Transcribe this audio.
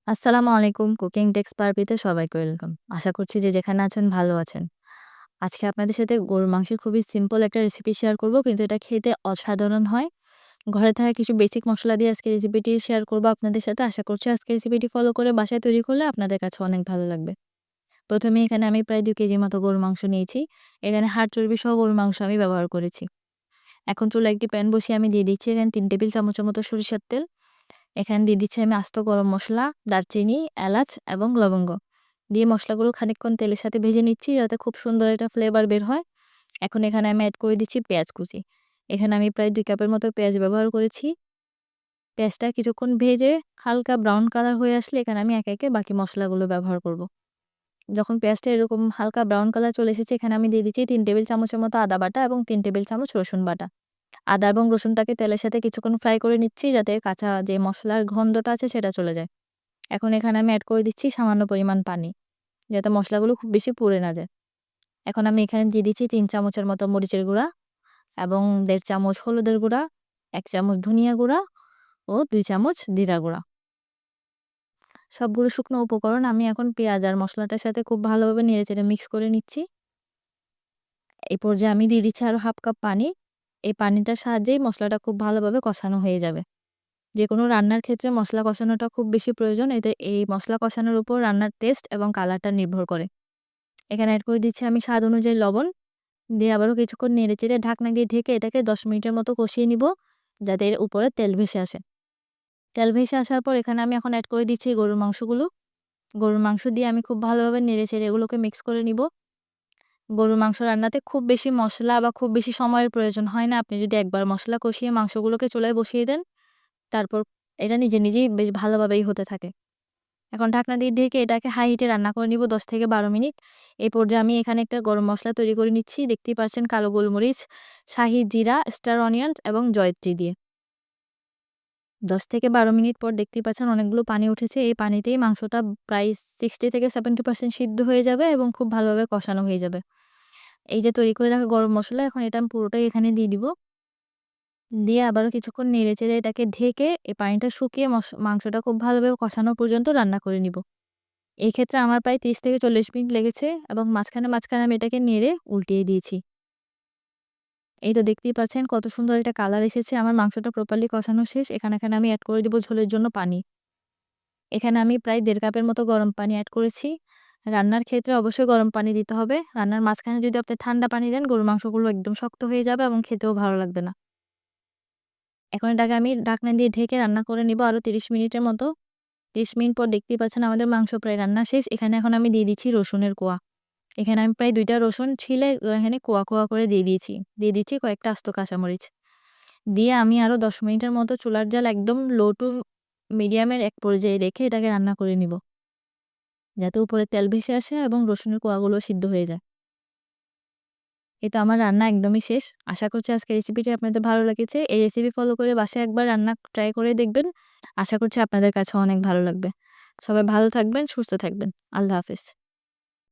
আসসালামু আলাইকুম। Cooking text পারবিতে সবাইকে ওয়েলকাম। আশা করছি যে যেখানে আছেন ভালো আছেন। আজকে আপনাদের সাথে গরুর মাংসের খুবই সিম্পল একটা রেসিপি শেয়ার করব। কিন্তু এটা খেতে অসাধারণ হয়। ঘরে থাকা কিছু বেসিক মসলা দিয়ে আজকে রেসিপিটি শেয়ার করব আপনাদের সাথে। আশা করছি আজকে রেসিপিটি ফলো করে বাসায় তৈরি করলে আপনাদের কাছে অনেক ভালো লাগবে। প্রথমে এখানে আমি প্রায় ২ কেজির মতো গরুর মাংস নিয়েছি। এখানে হাড় চর্বি সহ গরুর মাংস আমি ব্যবহার করেছি। এখন চুলায় একটি প্যান বসিয়ে আমি দিয়ে দিচ্ছি এখানে ৩ টেবিল চামচের মতো সরিষার তেল। এখানে দিয়ে দিচ্ছি আমি আস্ত গরম মসলা, দারচিনি, এলাচ এবং লবঙ্গ। দিয়ে মসলাগুলো খানিকক্ষণ তেলের সাথে ভেজে নিচ্ছি যাতে খুব সুন্দর একটা ফ্লেভার বের হয়। এখন এখানে আমি এড করে দিচ্ছি পেঁয়াজ কুচি। এখানে আমি প্রায় ২ কাপের মতো পেঁয়াজ ব্যবহার করেছি। পেঁয়াজটা কিছুক্ষণ ভেজে হালকা ব্রাউন কালার হয়ে আসলে এখানে আমি একে, একে বাকি মসলাগুলো ব্যবহার করব। যখন পেঁয়াজটা এরকম হালকা ব্রাউন কালার চলে এসেছে এখানে আমি দিয়ে দিচ্ছি ৩ টেবিল চামচের মতো আদা বাটা এবং ৩ টেবিল চামচ রসুন বাটা। আদা এবং রসুনটাকে তেলের সাথে কিছুক্ষণ ফ্রাই করে নিচ্ছি যাতে কাঁচা যে মসলার গন্ধটা আছে সেটা চলে যায়। এখন এখানে আমি এড করে দিচ্ছি সামান্য পরিমাণ পানি, যাতে মসলাগুলো খুব বেশি পুড়ে না যায়। এখন আমি এখানে দিয়ে দিচ্ছি ৩ চামচের মতো মরিচের গুঁড়া এবং ১.৫ চামচ হলুদের গুঁড়া, ১ চামচ ধনিয়া গুঁড়া ও ২ চামচ জিরা গুঁড়া। সবগুলো শুকনো উপকরণ আমি এখন পেঁয়াজ আর মসলাটার সাথে খুব ভালোভাবে নেড়েচেড়ে মিক্স করে নিচ্ছি। এই পর্যায়ে আমি দিয়ে দিচ্ছি আরও ১/২ কাপ পানি। এই পানিটার সাহায্যেই মসলাটা খুব ভালোভাবে কষানো হয়ে যাবে। যেকোনো রান্নার ক্ষেত্রে মসলা কষানোটা খুব বেশি প্রয়োজন। এতে এই মসলা কষানোর উপর রান্নার টেস্ট এবং কালারটা নির্ভর করে। এখানে এড করে দিচ্ছি আমি স্বাদ অনুযায়ী লবণ। দিয়ে আবারও কিছুক্ষণ নেড়েচেড়ে ঢাকনা দিয়ে ঢেকে এটাকে ১০ মিনিটের মতো কষিয়ে নিব, যাতে এর উপরে তেল ভেসে আসে। তেল ভেসে আসার পর এখানে আমি এখন এড করে দিচ্ছি গরুর মাংসগুলো। গরুর মাংস দিয়ে আমি খুব ভালোভাবে নেড়েচেড়ে এগুলোকে মিক্স করে নিব। গরুর মাংস রান্নাতে খুব বেশি মসলা বা খুব বেশি সময়ের প্রয়োজন হয় না। আপনি যদি একবার মসলা কষিয়ে মাংসগুলোকে চুলায় বসিয়ে দেন, তারপর এটা নিজে নিজেই বেশ ভালোভাবেই হতে থাকে। এখন ঢাকনা দিয়ে ঢেকে এটাকে হাই হিটে রান্না করে নিব ১০ থেকে ১২ মিনিট। এই পর্যায়ে আমি এখানে একটা গরম মসলা তৈরি করে নিচ্ছি। দেখতেই পাচ্ছেন কালো গোলমরিচ, শাহি জিরা, স্টার অনিয়ন্স এবং জয়িত্রী দিয়ে। ১০ থেকে ১২ মিনিট পর দেখতেই পাচ্ছেন অনেকগুলো পানি উঠেছে। এই পানিতেই মাংসটা প্রায় 60 থেকে 70% সিদ্ধ হয়ে যাবে এবং খুব ভালোভাবে কষানো হয়ে যাবে। এই যে তৈরি করে রাখা গরম মসলা এখন এটা আমি পুরোটাই এখানে দিয়ে দিব। দিয়ে আবারও কিছুক্ষণ নেড়েচেড়ে এটাকে ঢেকে এই পানিটা শুকিয়ে মাংসটা খুব ভালোভাবে কষানো পর্যন্ত রান্না করে নিব। এই ক্ষেত্রে আমার প্রায় ৩০ থেকে ৪০ মিনিট লেগেছে এবং মাঝখানে, মাঝখানে আমি এটাকে নেড়ে উল্টিয়ে দিয়েছি। এই তো দেখতেই পাচ্ছেন কত সুন্দর একটা কালার এসেছে। আমার মাংসটা প্রপারলি কষানো শেষ। এখানে আমি এড করে দিব ঝোলের জন্য পানি। এখানে আমি প্রায় ১.৫ কাপের মতো গরম পানি এড করেছি। রান্নার ক্ষেত্রে অবশ্যই গরম পানি দিতে হবে। রান্নার মাঝখানে যদি আপনি ঠান্ডা পানি দেন গরুর মাংসগুলো একদম শক্ত হয়ে যাবে এবং খেতেও ভালো লাগবে না। এখন এটাকে আমি ঢাকনা দিয়ে ঢেকে রান্না করে নিব আরও ৩০ মিনিটের মতো। ৩০ মিনিট পর দেখতেই পাচ্ছেন আমাদের মাংস প্রায় রান্না শেষ। এখানে এখন আমি দিয়ে দিচ্ছি রসুনের কোয়া। এখানে আমি প্রায় ২ টা রসুন ছিলে এখানে কোয়া, কোয়া করে দিয়ে দিয়েছি। দিয়ে দিচ্ছি কয়েকটা আস্ত কাঁচামরিচ। দিয়ে আমি আরও ১০ মিনিটের মতো চুলার জাল একদম লো টু মিডিয়ামের এক পর্যায়ে রেখে এটাকে রান্না করে নিব। যাতে উপরে তেল ভেসে আসে এবং রসুনের কোয়াগুলো সিদ্ধ হয়ে যায়। এই তো আমার রান্না একদমই শেষ। আশা করছি আজকের রেসিপিটি আপনাদের ভালো লেগেছে। এই রেসিপি ফলো করে বাসায় একবার রান্না ট্রাই করে দেখবেন। আশা করছি আপনাদের কাছেও অনেক ভালো লাগবে। সবাই ভালো থাকবেন, সুস্থ থাকবেন। আল্লাহ হাফেজ।